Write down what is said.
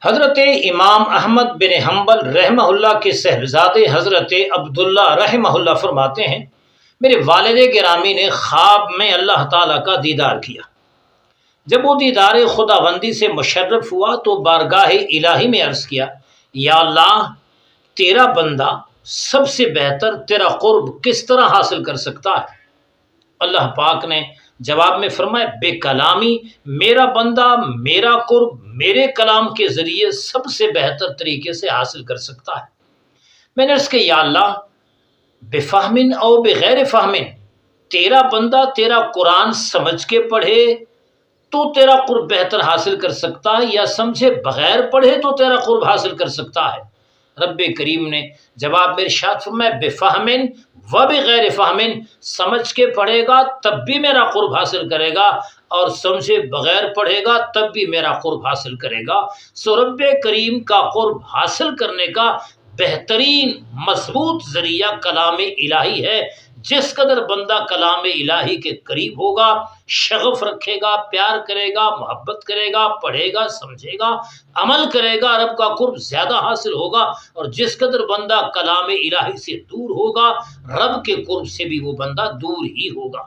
حضرت امام احمد بن حنبل رحمہ اللہ کے صاحبزادے حضرت عبداللہ رحمہ اللہ فرماتے ہیں، میرے والد گرامی نے خواب میں اللہ تعالیٰ کا دیدار کیا۔ جب وہ دیدار خداوندی سے مشرف ہوا تو بارگاہ الہی میں عرض کیا، یا اللہ، تیرا بندہ سب سے بہتر تیرا قرب کس طرح حاصل کر سکتا ہے؟ اللہ پاک نے جواب میں فرمایا، بے کلامی میرا بندہ میرا قرب میرے کلام کے ذریعے سب سے بہتر طریقے سے حاصل کر سکتا ہے۔ میں نے عرض کیا، یا اللہ، بفہمن او بغیر فہمن، تیرا بندہ تیرا قرآن سمجھ کے پڑھے تو تیرا قرب بہتر حاصل کر سکتا ہے، یا سمجھے بغیر پڑھے تو تیرا قرب حاصل کر سکتا ہے؟ رب کریم نے جواب میں ارشاد فرمایا، بفہمن و بغیر فہمن، سمجھ کے پڑھے گا تب بھی میرا قرب حاصل کرے گا، اور سمجھے بغیر پڑھے گا تب بھی میرا قرب حاصل کرے گا۔ سو رب کریم کا قرب حاصل کرنے کا بہترین مضبوط ذریعہ کلام الہی ہے۔ جس قدر بندہ کلام الہی کے قریب ہوگا، شغف رکھے گا، پیار کرے گا، محبت کرے گا، پڑھے گا، سمجھے گا، عمل کرے گا، رب کا قرب زیادہ حاصل ہوگا۔ اور جس قدر بندہ کلام الہی سے دور ہوگا، رب کے قرب سے بھی وہ بندہ دور ہی ہوگا۔